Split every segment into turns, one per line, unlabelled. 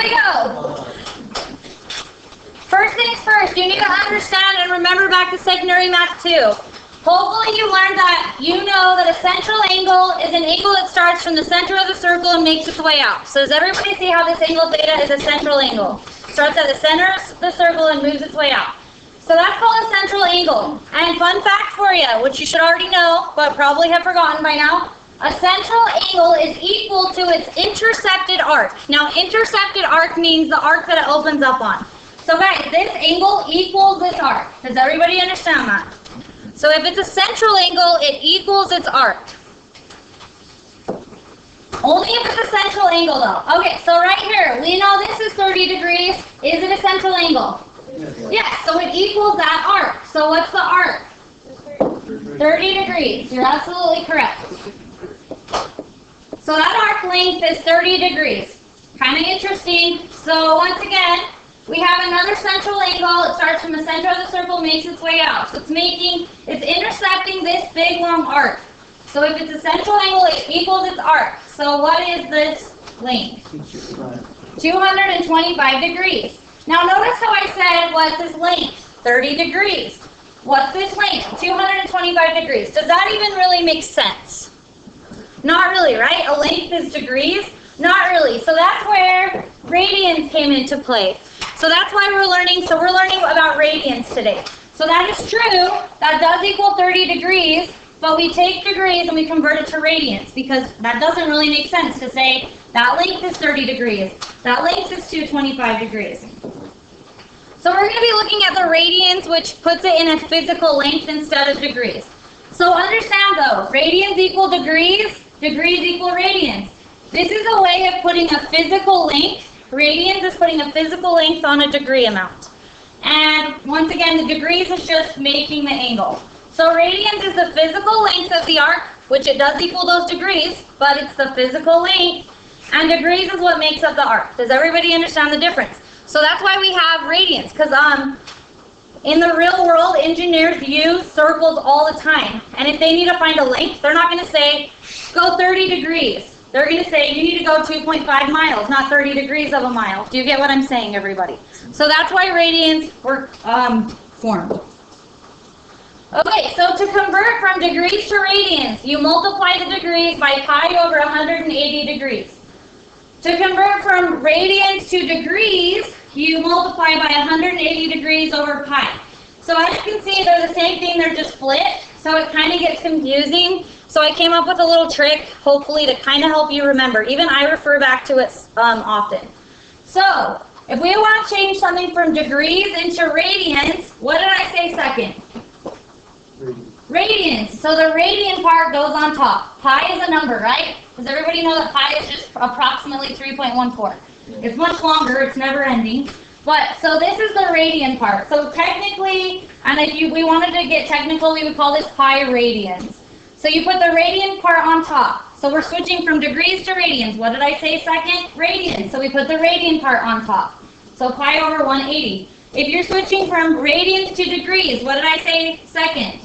we go. First things first, you need to understand and remember back to secondary math 2. Hopefully you learned that you know that a central angle is an angle that starts from the center of the circle and makes its way out. So does everybody see how this angle theta is a central angle? Starts at the center of the circle and moves its way out. So that's called a central angle. And fun fact for you, which you should already know, but probably have forgotten by now, a central angle is equal to its intercepted arc. Now intercepted arc means the arc that it opens up on. So guys, this angle equals this arc. Does everybody understand that? So if it's a central angle, it equals its arc. Only if it's a central angle though. Okay, so right here, we know this is 30 degrees. Is it a central angle? Yes, so it equals that arc. So what's the arc? 30 degrees. You're absolutely correct. So that arc length is 30 degrees. Kind of interesting. So once again, we have another central angle. It starts from the center of the circle, makes its way out. So it's intercepting this big long arc. So if it's a central angle, it equals its arc. So what is this length? 225 degrees. Now notice how I said, what's this length? 30 degrees. What's this length? 225 degrees. Does that even really make sense? Not really, right? A length is degrees? Not really. So that's where radians came into play. So that's why we're learning about radians today. So that is true. That does equal 30 degrees, but we take degrees and we convert it to radians because that doesn't really make sense to say that length is 30 degrees. That length is 225 degrees. So we're going to be looking at the radians, which puts it in a physical length instead of degrees. So understand though, radians equal degrees, degrees equal radians. This is a way of putting a physical length. Radians is putting a physical length on a degree amount. And once again, the degrees is just making the angle. So radians is the physical length of the arc, which it does equal those degrees, but it's the physical length. And degrees is what makes up the arc. Does everybody understand the difference? So that's why we have radians, because in the real world, engineers use circles all the time. And if they need to find a length, they're not going to say, go 30 degrees. They're going to say, you need to go 2.5 miles, not 30 degrees of a mile. Do you get what I'm saying, everybody? So that's why radians were formed. Okay, so to convert from degrees to radians, you multiply the degrees by pi over 180 degrees. To convert from radians to degrees, you multiply by 180 degrees over pi. So as you can see, they're the same thing, they're just split. So it kind of gets confusing. So I came up with a little trick, hopefully to kind of help you remember. Even I refer back to it often. So if we want to change something from degrees into radians, what did I say second? Radians. So the radian part goes on top. Pi is a number, right? Does everybody know that pi is just approximately 3.14? It's much longer. It's never ending. But so this is the radian part. So technically, and if we wanted to get technical, we would call this pi radians. So you put the radian part on top. So we're switching from degrees to radians. What did I say second? Radians. So we put the radian part on top. So pi over 180. If you're switching from radians to degrees, what did I say second?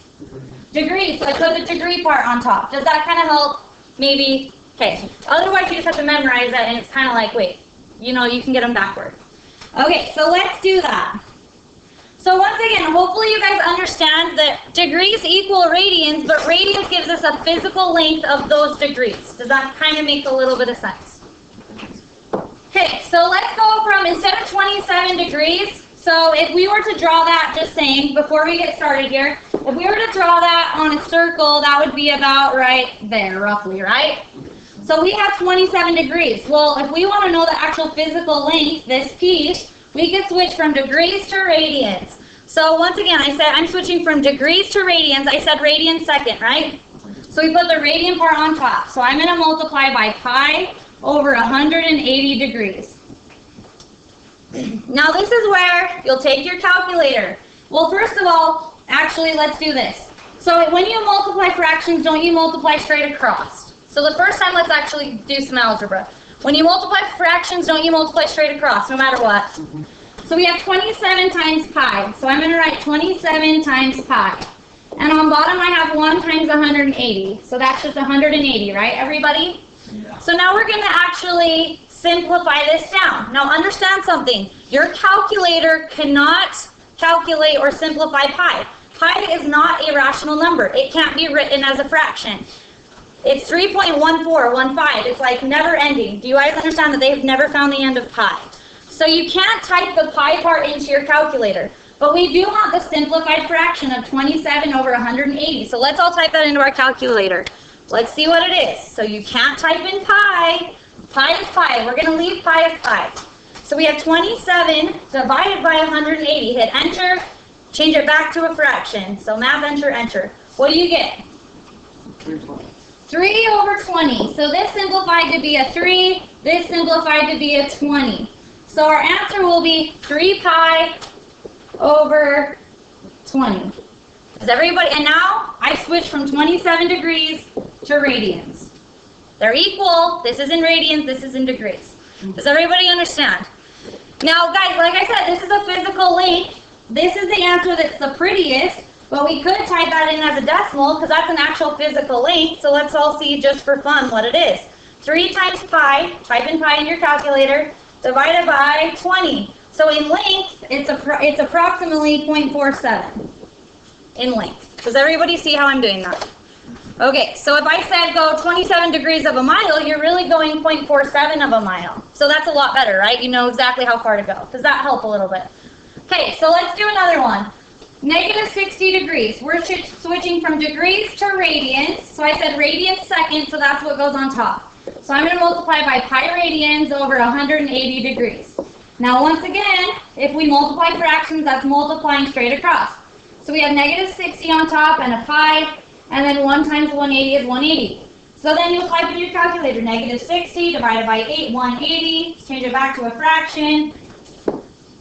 Degrees. So I put the degree part on top. Does that kind of help? Maybe. Okay. Otherwise, you just have to memorize that, and it's kind of like, wait, you can get them backward. Okay, so let's do that. So once again, hopefully you guys understand that degrees equal radians, but radians gives us a physical length of those degrees. Does that kind of make a little bit of sense? Okay, so let's go from, instead of 27 degrees, so if we were to draw that, just saying, before we get started here, if we were to draw that on a circle, that would be about right there, roughly, right? So we have 27 degrees. Well, if we want to know the actual physical length, this piece, we could switch from degrees to radians. So once again, I said I'm switching from degrees to radians. I said radians second, right? So we put the radian part on top. So I'm going to multiply by pi over 180 degrees. Now this is where you'll take your calculator. Well, first of all, actually, let's do this. So when you multiply fractions, don't you multiply straight across? So the first time, let's actually do some algebra. When you multiply fractions, don't you multiply straight across, no matter what? So we have 27 times pi. So I'm going to write 27 times pi. And on bottom, I have 1 times 180. So that's just 180, right, everybody? Yeah. So now we're going to actually simplify this down. Now understand something. Your calculator cannot calculate or simplify pi. Pi is not a rational number. It can't be written as a fraction. It's 3.1415. It's like never ending. Do you guys understand that they've never found the end of pi? So you can't type the pi part into your calculator. But we do have the simplified fraction of 27 over 180. So let's all type that into our calculator. Let's see what it is. So you can't type in pi. Pi is pi. We're going to leave pi as pi. So we have 27 divided by 180. Hit enter. Change it back to a fraction. So math, enter, enter. What do you get? 3 over 20. So this simplified to be a 3. This simplified to be a 20. So our answer will be 3 pi over 20. Does everybody, and now I switch from 27 degrees to radians. They're equal. This is in radians, this is in degrees. Does everybody understand? Now guys, like I said, this is a physical length. This is the answer that's the prettiest, but we could type that in as a decimal because that's an actual physical length. So let's all see just for fun what it is. 3 times pi, type in pi in your calculator, divided by 20. So in length, it's approximately 0.47 in length. Does everybody see how I'm doing that? Okay, so if I said go 27 degrees of a mile, you're really going 0.47 of a mile. So that's a lot better, right? You know exactly how far to go. Does that help a little bit? Okay, so let's do another one. Negative 60 degrees. We're switching from degrees to radians. So I said radians second, so that's what goes on top. So I'm going to multiply by pi radians over 180 degrees. Now once again, if we multiply fractions, that's multiplying straight across. So we have negative 60 on top and a pi, and then 1 times 180 is 180. So then you'll type in your calculator, negative 60 divided by 8, 180. Change it back to a fraction.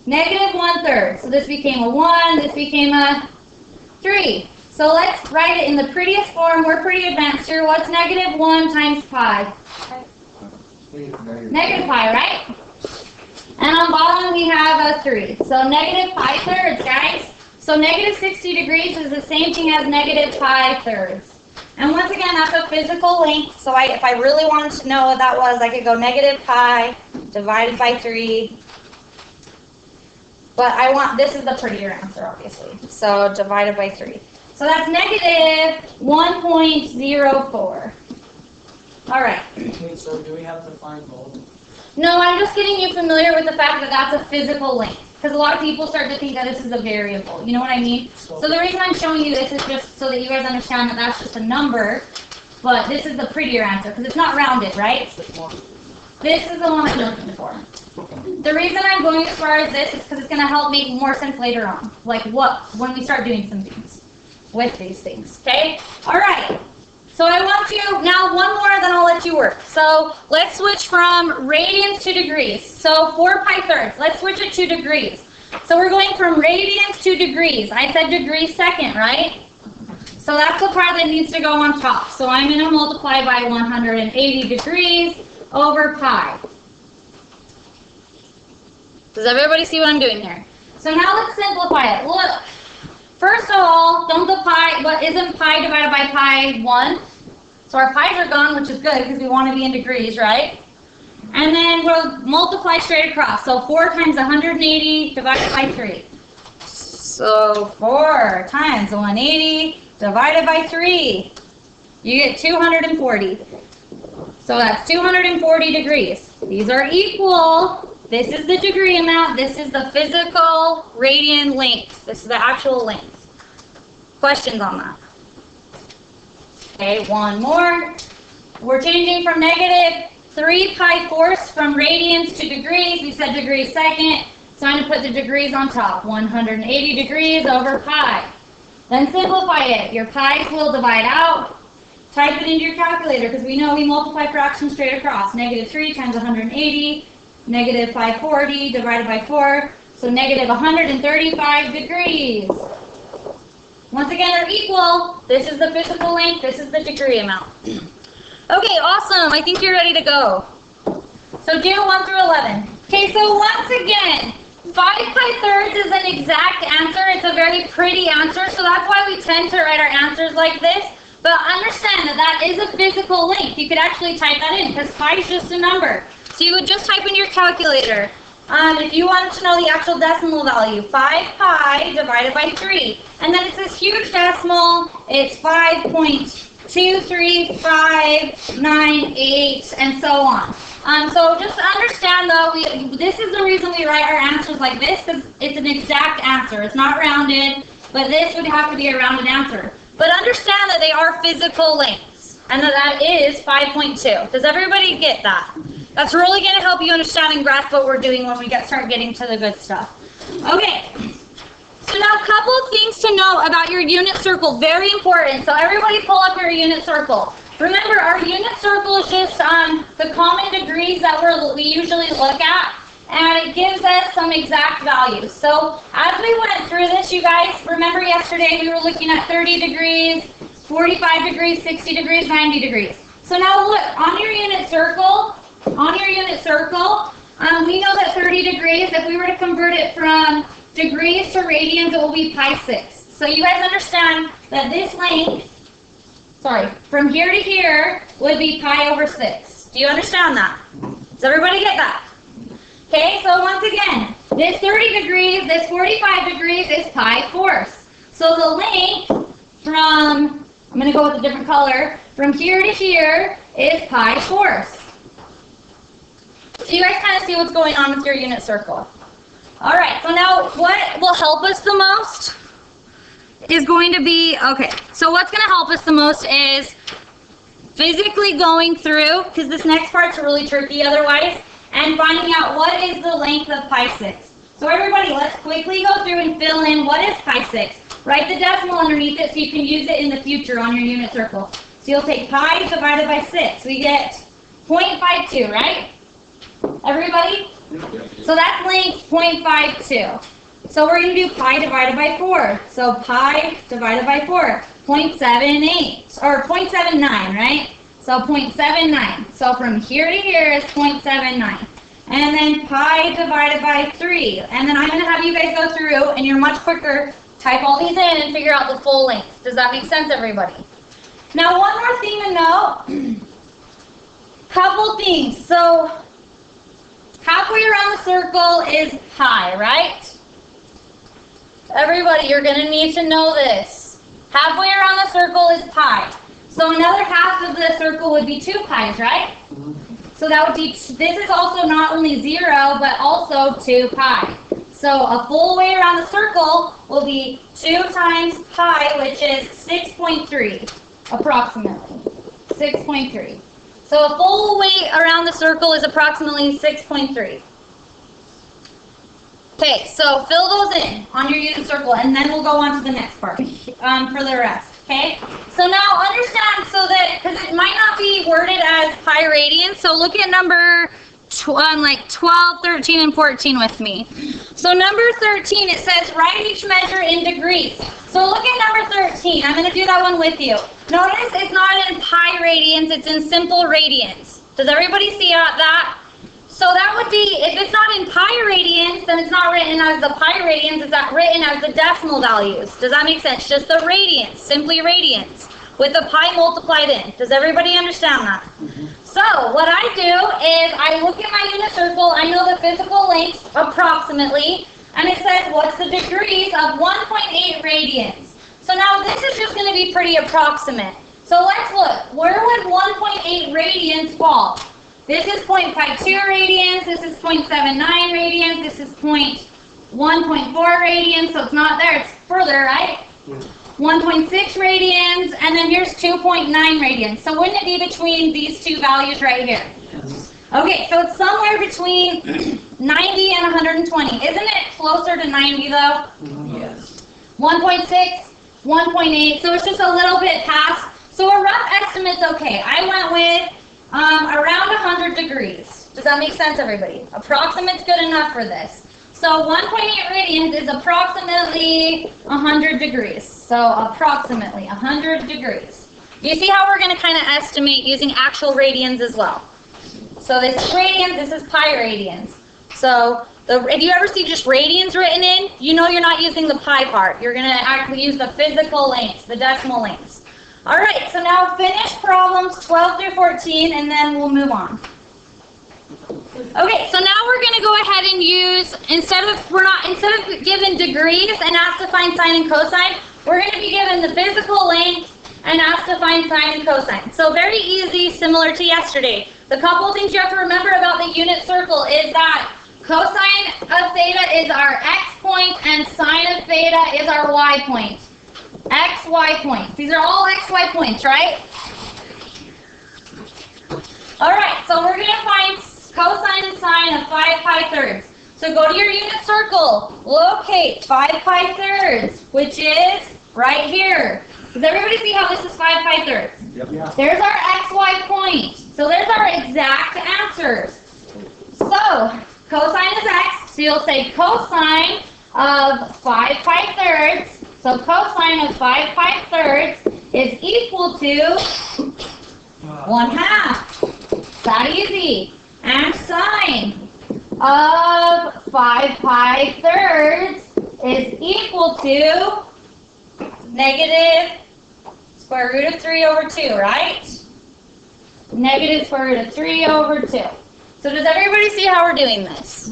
Negative 1/3. So this became a 1, this became a 3. So let's write it in the prettiest form. We're pretty advanced here. What's negative 1 times pi? Negative pi, right? And on bottom we have a 3. So negative pi thirds, guys. So negative 60 degrees is the same thing as negative pi thirds. And once again, that's a physical length. So if I really wanted to know what that was, I could go negative pi divided by 3. But this is the prettier answer, obviously. So divided by 3. So that's negative 1.04. All right.
Okay, so do we have to find both?
No, I'm just getting you familiar with the fact that that's a physical length. Because a lot of people start to think that this is a variable. You know what I mean? So the reason I'm showing you this is just so that you guys understand that that's just a number. But this is the prettier answer because it's not rounded, right? This is the one I'm looking for. The reason I'm going as far as this is because it's going to help make more sense later on. Like when we start doing some things with these things. Okay? All right. So I want you, now one more, then I'll let you work. So let's switch from radians to degrees. So 4 pi thirds, let's switch it to degrees. So we're going from radians to degrees. I said degrees second, right? So that's the part that needs to go on top. So I'm going to multiply by 180 degrees over pi. Does everybody see what I'm doing here? So now let's simplify it. Look, first of all, don't the pi, what isn't pi divided by pi 1? So our pi's are gone, which is good because we want to be in degrees, right? And then we'll multiply straight across. So 4 times 180 divided by 3. So 4 times 180 divided by 3. You get 240. So that's 240 degrees. These are equal. This is the degree amount. This is the physical radian length. This is the actual length. Questions on that? Okay, one more. We're changing from negative 3 pi fourths from radians to degrees. We said degrees second. So I'm going to put the degrees on top. 180 degrees over pi. Then simplify it. Your pi's will divide out. Type it into your calculator because we know we multiply fractions straight across. Negative 3 times 180. Negative 540 divided by 4. So negative 135 degrees. Once again, they're equal. This is the physical length. This is the degree amount. Okay, awesome. I think you're ready to go. So do 1 through 11. Okay, so once again, 5 pi thirds is an exact answer. It's a very pretty answer, so that's why we tend to write our answers like this. But understand that that is a physical length. You could actually type that in because pi is just a number. So you would just type in your calculator. If you wanted to know the actual decimal value, 5 pi divided by 3. And then it's this huge decimal. It's 5.23598 and so on. So just understand though, this is the reason we write our answers like this, because it's an exact answer. It's not rounded, but this would have to be a rounded answer. But understand that they are physical lengths, and that is 5.2. Does everybody get that? That's really going to help you understand and grasp what we're doing when we start getting to the good stuff. Okay, so now a couple of things to know about your unit circle, very important. So everybody pull up your unit circle. Remember, our unit circle is just the common degrees that we usually look at, and it gives us some exact values. So as we went through this, you guys, remember yesterday we were looking at 30 degrees, 45 degrees, 60 degrees, 90 degrees. So now look, on your unit circle, we know that 30 degrees, if we were to convert it from degrees to radians, it will be pi 6. So you guys understand that this length, from here to here would be pi over 6. Do you understand that? Does everybody get that? Okay, so once again, this 30 degrees, this 45 degrees is pi fourths. So the length from, I'm going to go with a different color, from here to here is pi fourths. So you guys kind of see what's going on with your unit circle. All right, so now what will help us the most is going to be, okay, so what's going to help us the most is physically going through, because this next part's really tricky otherwise, and finding out what is the length of pi 6. So everybody, let's quickly go through and fill in what is pi 6. Write the decimal underneath it so you can use it in the future on your unit circle. So you'll take pi divided by 6. We get 0.52, right? Everybody? So that's length 0.52. So we're going to do pi divided by 4. So pi divided by 4, 0.78, or 0.79, right? So 0.79. So from here to here is 0.79. And then pi divided by 3. And then I'm going to have you guys go through, and you're much quicker, type all these in and figure out the full length. Does that make sense, everybody? Now, one more thing to know. Couple things. So halfway around the circle is pi, right? Everybody, you're going to need to know this. Halfway around the circle is pi. So another half of the circle would be 2 pi's, right? So that would be, this is also not only 0, but also 2 pi. So a full way around the circle will be 2 times pi, which is 6.3, approximately. 6.3. So a full way around the circle is approximately 6.3. Okay, so fill those in on your unit circle, and then we'll go on to the next part for the rest. Okay, so now understand, so that, because it might not be worded as pi radians, so look at number 12, 13, and 14 with me. So number 13, it says write each measure in degrees. So look at number 13. I'm going to do that one with you. Notice it's not in pi radians, it's in simple radians. Does everybody see that? So that would be, if it's not in pi radians, then it's not written as the pi radians, it's not written as the decimal values. Does that make sense? Just the radians, simply radians, with the pi multiplied in. Does everybody understand that? So what I do is I look at my unit circle, I know the physical length approximately, and it says what's the degrees of 1.8 radians. So now this is just going to be pretty approximate. So let's look. Where would 1.8 radians fall? This is 0.52 radians, this is 0.79 radians, this is 1.4 radians, so it's not there, it's further, right? 1.6 radians, and then here's 2.9 radians. So wouldn't it be between these two values right here? Okay, so it's somewhere between 90 and 120. Isn't it closer to 90 though?
Yes.
1.6, 1.8, so it's just a little bit past. So a rough estimate's okay. I went with around 100 degrees. Does that make sense, everybody? Approximate's good enough for this. So 1.8 radians is approximately 100 degrees. So approximately 100 degrees. You see how we're going to kind of estimate using actual radians as well. So this is radians, this is pi radians. So if you ever see just radians written in, you know you're not using the pi part. You're going to actually use the physical lengths, the decimal lengths. All right, so now finish problems 12 through 14, and then we'll move on. Okay, so now we're going to go ahead and use, instead of given degrees and asked to find sine and cosine, we're going to be given the physical length and asked to find sine and cosine. So very easy, similar to yesterday. The couple things you have to remember about the unit circle is that cosine of theta is our x point and sine of theta is our y point. X, y points. These are all x, y points, right? All right, so we're going to find cosine and sine of 5 pi thirds. So go to your unit circle, locate 5 pi thirds, which is right here. Does everybody see how this is 5 pi thirds?
Yep.
Yeah.
There's our xy point. So there's our exact answers. So cosine is x, so you'll say cosine of 5 pi thirds. So cosine of 5 pi thirds is equal to 1/2. That easy. And sine of 5 pi thirds is equal to negative square root of 3 over 2, right? Negative square root of 3 over 2. So does everybody see how we're doing this?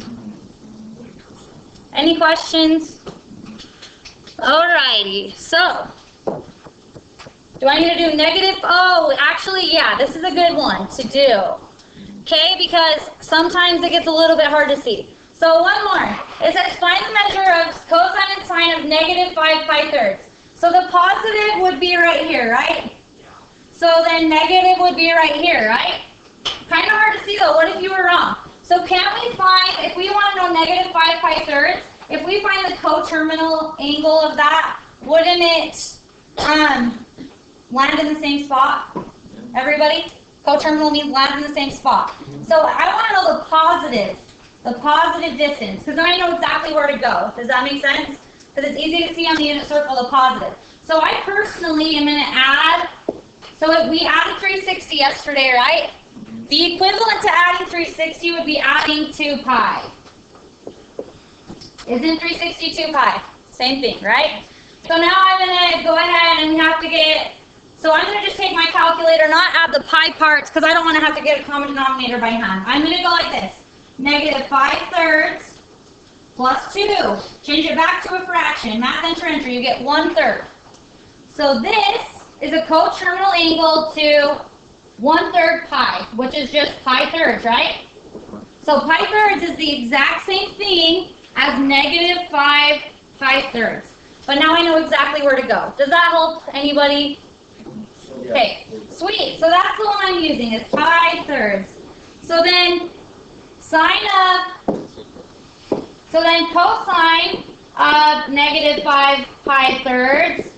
Any questions? Alrighty, so do I need to do negative? Oh, actually, yeah, this is a good one to do. Okay, because sometimes it gets a little bit hard to see. So one more. It says find the measure of cosine and sine of negative 5 pi thirds. So the positive would be right here, right? So then negative would be right here, right? Kind of hard to see though. What if you were wrong? So can't we find, if we want to know negative 5 pi thirds, if we find the coterminal angle of that, wouldn't it land in the same spot? Everybody? Coterminal means land in the same spot. So I want to know the positive distance, because then I know exactly where to go. Does that make sense? Because it's easy to see on the unit circle the positive. So I personally am going to add, so if we added 360 yesterday, right? The equivalent to adding 360 would be adding 2 pi. Isn't 360 2 pi? Same thing, right? So now I'm going to go ahead and we have to get, so I'm going to just take my calculator, not add the pi parts, because I don't want to have to get a common denominator by hand. I'm going to go like this. Negative 5 thirds plus 2. Change it back to a fraction. Math entry, you get 1/3. So this is a coterminal angle to 1/3 pi, which is just pi thirds, right? So pi thirds is the exact same thing as negative 5 pi thirds. But now I know exactly where to go. Does that help anybody? Okay, sweet. So that's the one I'm using, is pi thirds. So then cosine of negative 5 pi thirds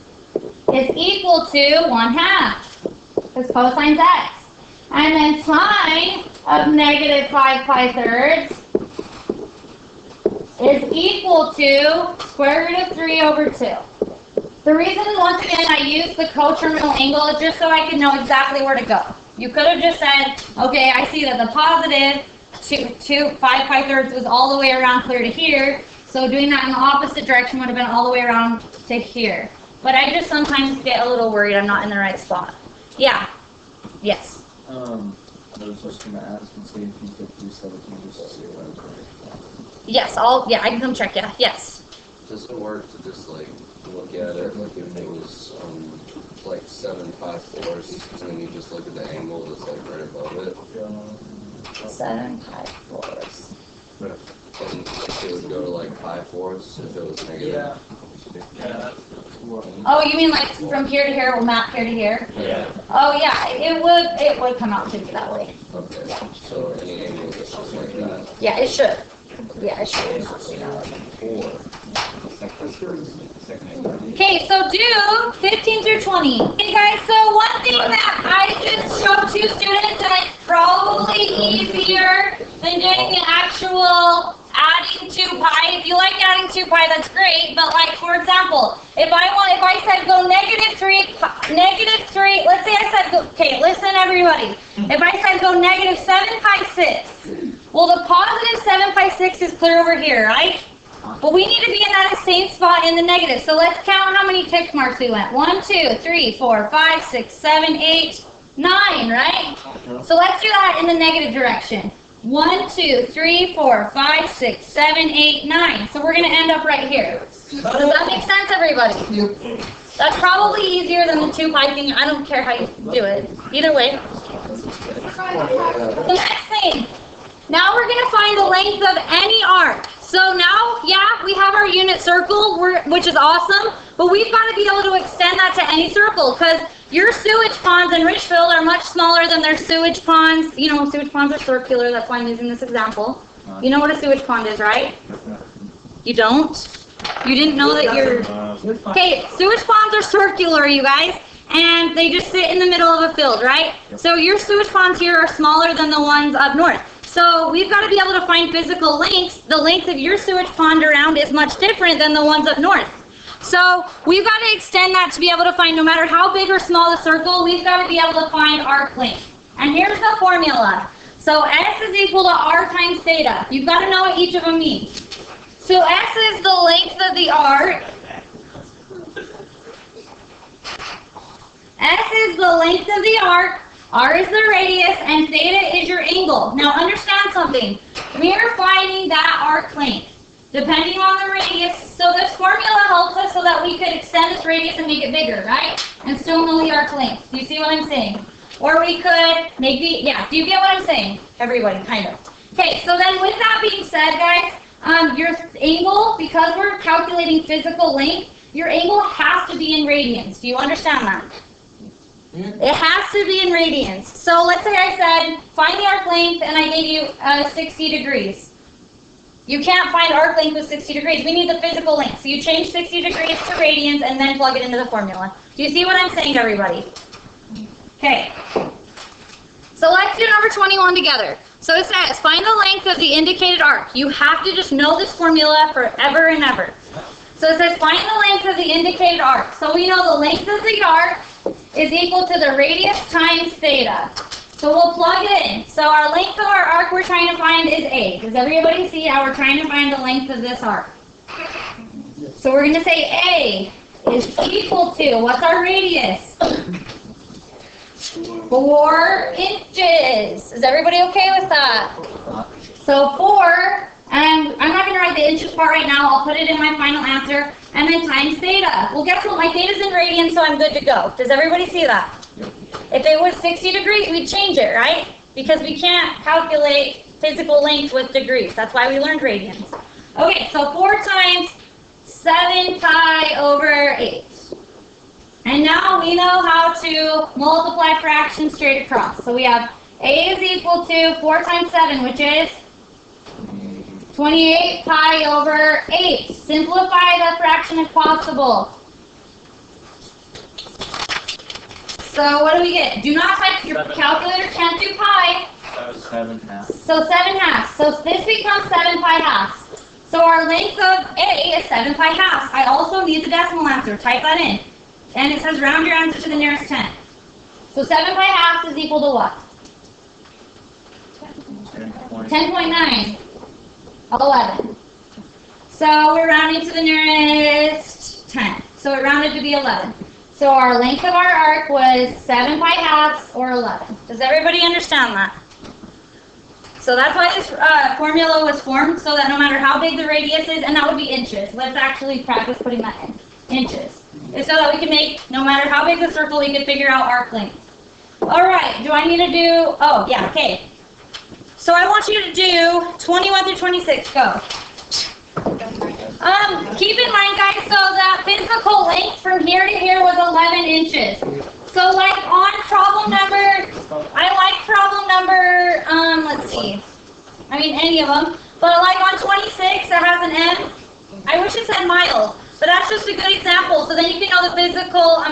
is equal to 1/2, because cosine's x. And then sine of negative 5 pi thirds is equal to square root of 3 over 2. The reason, once again, I use the coterminal angle is just so I can know exactly where to go. You could have just said, okay, I see that the positive 5 pi thirds was all the way around clear to here, so doing that in the opposite direction would have been all the way around to here. But I just sometimes get a little worried I'm not in the right spot. Yeah. Yes.
I was just going to ask and see if you could do 17 just to see what I was right.
Yes, I can come check you. Yes.
Does it work to just like look at it like if it was like 7 pi fourths, and then you just look at the angle that's like right above it?
7 pi fourths.
And it would go to like pi fourths if it was negative.
Yeah.
Oh, you mean like from here to here, we'll map here to here?
Yeah.
Oh yeah, it would come out to be that way.
Okay. So any angle that's just like that.
Yeah, it should. Yeah, it should. Okay, so do 15 through 20. Okay guys, so one thing that I just showed to students that it's probably easier than doing the actual adding 2 pi. If you like adding 2 pi, that's great. But like, for example, if I said go negative 3, let's say I said, okay, listen everybody. If I said go negative 7 pi 6, well the positive 7 pi 6 is clear over here, right? But we need to be in that same spot in the negative. So let's count how many tick marks we went. 1, 2, 3, 4, 5, 6, 7, 8, 9, right? So let's do that in the negative direction. 1, 2, 3, 4, 5, 6, 7, 8, 9. So we're going to end up right here. Does that make sense, everybody?
Yep.
That's probably easier than the 2 pi thing. I don't care how you do it. Either way. The next thing. Now we're going to find the length of any arc. So now, yeah, we have our unit circle, which is awesome, but we've got to be able to extend that to any circle, because your sewage ponds in Richfield are much smaller than their sewage ponds. You know, sewage ponds are circular, that's why I'm using this example. You know what a sewage pond is, right? You don't? You didn't know that your... Okay, sewage ponds are circular, you guys, and they just sit in the middle of a field, right? So your sewage ponds here are smaller than the ones up north. So we've got to be able to find physical lengths. The length of your sewage pond around is much different than the ones up north. So we've got to extend that to be able to find, no matter how big or small the circle, we've got to be able to find arc length. And here's the formula. So S is equal to R times theta. You've got to know what each of them mean. So S is the length of the arc. S is the length of the arc. R is the radius, and theta is your angle. Now understand something. We are finding that arc length, depending on the radius. So this formula helps us so that we could extend this radius and make it bigger, right? And still know the arc length. Do you see what I'm saying? Or we could make the, yeah, do you get what I'm saying? Everybody, kind of. Okay, so then with that being said, guys, your angle, because we're calculating physical length, your angle has to be in radians. Do you understand that? It has to be in radians. So let's say I said, find the arc length, and I gave you 60 degrees. You can't find arc length with 60 degrees. We need the physical length. So you change 60 degrees to radians and then plug it into the formula. Do you see what I'm saying, everybody? Okay. So let's do number 21 together. So it says, find the length of the indicated arc. You have to just know this formula forever and ever. So it says, find the length of the indicated arc. So we know the length of the arc is equal to the radius times theta. So we'll plug it in. So our length of our arc we're trying to find is A. Does everybody see how we're trying to find the length of this arc? So we're going to say A is equal to, what's our radius? 4 inches. Is everybody okay with that? So 4, and I'm not going to write the inches part right now. I'll put it in my final answer. And then times theta. Well, guess what? My theta's in radians, so I'm good to go. Does everybody see that? If it was 60 degrees, we'd change it, right? Because we can't calculate physical length with degrees. That's why we learned radians. Okay, so 4 times 7 pi over 8. And now we know how to multiply fractions straight across. So we have A is equal to 4 times 7, which is 28 pi over 8. Simplify the fraction if possible. So what do we get? Do not type, your calculator can't do pi.
7/2.
So 7/2. So this becomes 7 pi halves. So our length of A is 7 pi halves. I also need the decimal answer. Type that in. And it says round your answer to the nearest 10. So 7 pi halves is equal to what? 10.9. 11. So we're rounding to the nearest 10. So it rounded to be 11. So our length of our arc was 7 pi halves or 11. Does everybody understand that? So that's why this formula was formed, so that no matter how big the radius is, and that would be inches. Let's actually practice putting that in. Inches. It's so that we can make, no matter how big the circle, we can figure out arc length. All right, do I need to do, oh yeah, okay. So I want you to do 21 through 26, go. Keep in mind, guys, so that physical length from here to here was 11 inches. So like on problem number, I like problem number, let's see. I mean any of them. But like on 26 that has an M, I wish it said miles. But that's just a good example. So then you can know the physical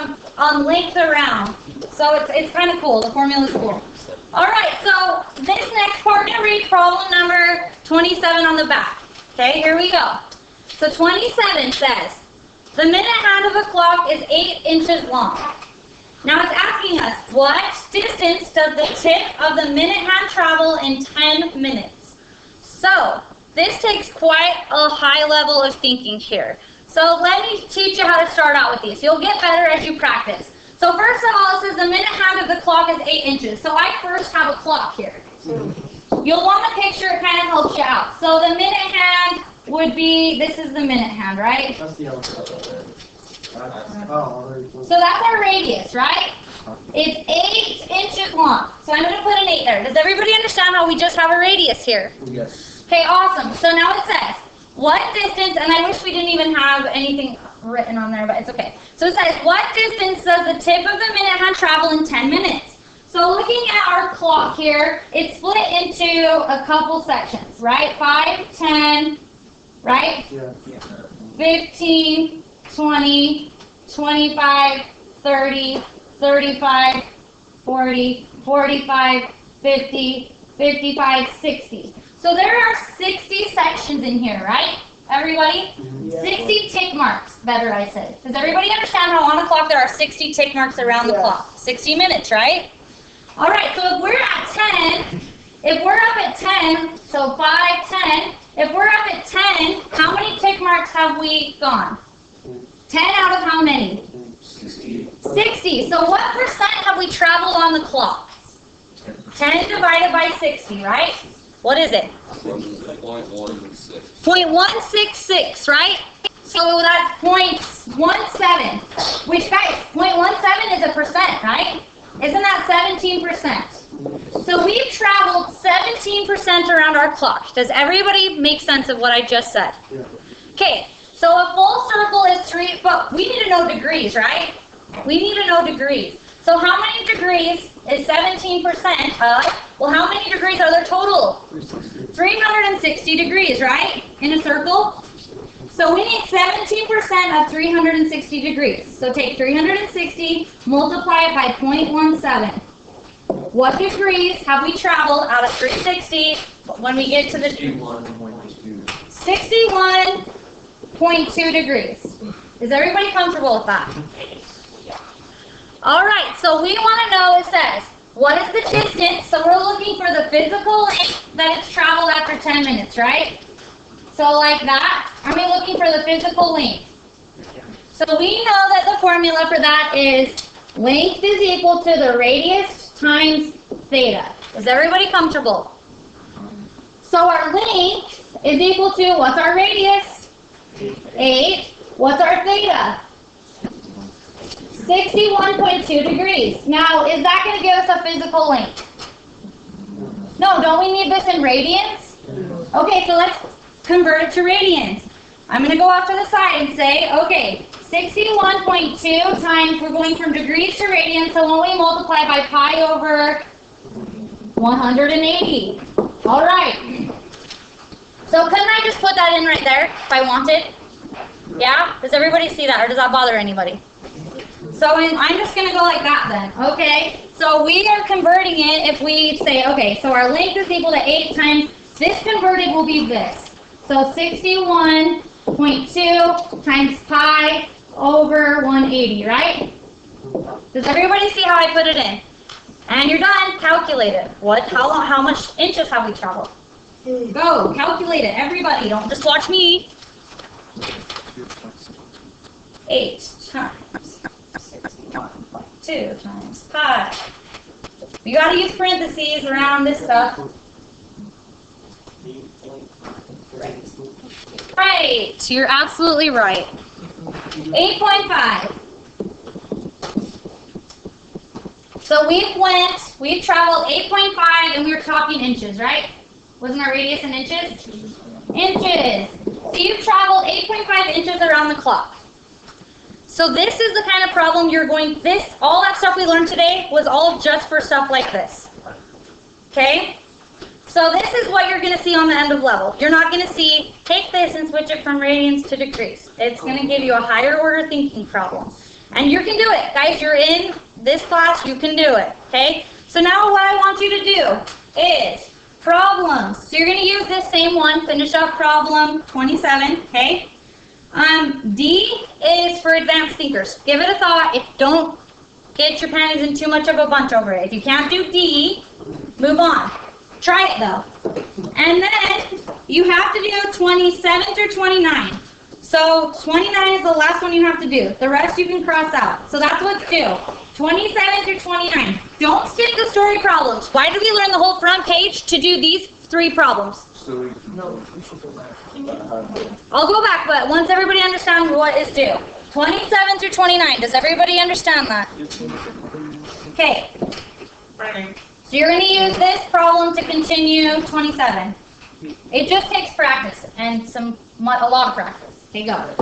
length around. So it's kind of cool. The formula's cool. All right, so this next part, we're going to read problem number 27 on the back. Okay, here we go. So 27 says, the minute hand of a clock is 8 inches long. Now it's asking us, what distance does the tip of the minute hand travel in 10 minutes? So this takes quite a high level of thinking here. So let me teach you how to start out with these. You'll get better as you practice. So first of all, it says the minute hand of the clock is 8 inches. So I first have a clock here. You you'll want a picture, it kind of helps you out. So the minute hand would be, this is the minute hand, right?
That's the yellow stuff right there.
So that's our radius, right? It's 8 inches long. So I'm going to put an 8 there. Does everybody understand how we just have a radius here?
Yes.
Okay, awesome. So now it says, what distance, and I wish we didn't even have anything written on there, but it's okay. So it says, what distance does the tip of the minute hand travel in 10 minutes? So looking at our clock here, it's split into a couple sections, right? 5, 10, right?
Yeah.
15, 20, 25, 30, 35, 40, 45, 50, 55, 60. So there are 60 sections in here, right? Everybody?
Yeah.
60 tick marks, better I said. Does everybody understand how on a clock there are 60 tick marks around the clock? 60 minutes, right? All right, so if we're at 10, if we're up at 10, so 5, 10, if we're up at 10, how many tick marks have we gone? 10 out of how many?
60.
60. So what percent have we traveled on the clock? 10 divided by 60, right? What is it?
0.16.
0.166, right? So that's 0.17, which guys, 0.17 is a percent, right? Isn't that 17%? So we've traveled 17% around our clock. Does everybody make sense of what I just said?
Yeah.
Okay, so a full circle is 3, but we need to know degrees, right? We need to know degrees. So how many degrees is 17% of? Well, how many degrees are there total? 360 degrees, right? In a circle? So we need 17% of 360 degrees. So take 360, multiply it by 0.17. What degrees have we traveled out of 360 when we get to the 61.2 degrees? Is everybody comfortable with that? All right, so we want to know, it says, what is the distance? So we're looking for the physical length that it's traveled after 10 minutes, right? So like that, are we looking for the physical length? So we know that the formula for that is length is equal to the radius times theta. Is everybody comfortable? So our length is equal to, what's our radius? 8. What's our theta? 61.2 degrees. Now, is that going to give us a physical length? No, don't we need this in radians? Okay, so let's convert it to radians. I'm going to go off to the side and say, okay, 61.2 times, we're going from degrees to radians, so when we multiply by pi over 180. All right. So couldn't I just put that in right there if I wanted? Yeah? Does everybody see that, or does that bother anybody? So I'm just going to go like that then, okay? So we are converting it if we say, okay, so our length is equal to 8 times, this converted will be this. So 61.2 times pi over 180, right? Does everybody see how I put it in? And you're done. Calculate it. How much inches have we traveled? Go, calculate it. Everybody, don't just watch me. 8 times 61.2 times pi. You got to use parentheses around this stuff. Right, you're absolutely right. 8.5. So we've traveled 8.5 and we were talking inches, right? Wasn't our radius in inches? Inches. So you've traveled 8.5 inches around the clock. So this is the kind of problem you're going, all that stuff we learned today was all just for stuff like this. Okay? So this is what you're going to see on the end of level. You're not going to see, take this and switch it from radians to degrees. It's going to give you a higher order thinking problem. And you can do it. Guys, you're in this class, you can do it. Okay? So now what I want you to do is problems. So you're going to use this same one, finish up problem 27, okay? D is for advanced thinkers. Give it a thought. Don't get your panties in too much of a bunch over it. If you can't do D, move on. Try it though. And then you have to do 27 through 29. So 29 is the last one you have to do. The rest you can cross out. So that's what's due. 27 through 29. Don't skip the story problems. Why did we learn the whole front page? To do these 3 problems.
So we can.
No, we should go back.
I'll go back, but once everybody understands what is due. 27 through 29, does everybody understand that? Okay. So you're going to use this problem to continue 27. It just takes practice and a lot of practice. Okay, go.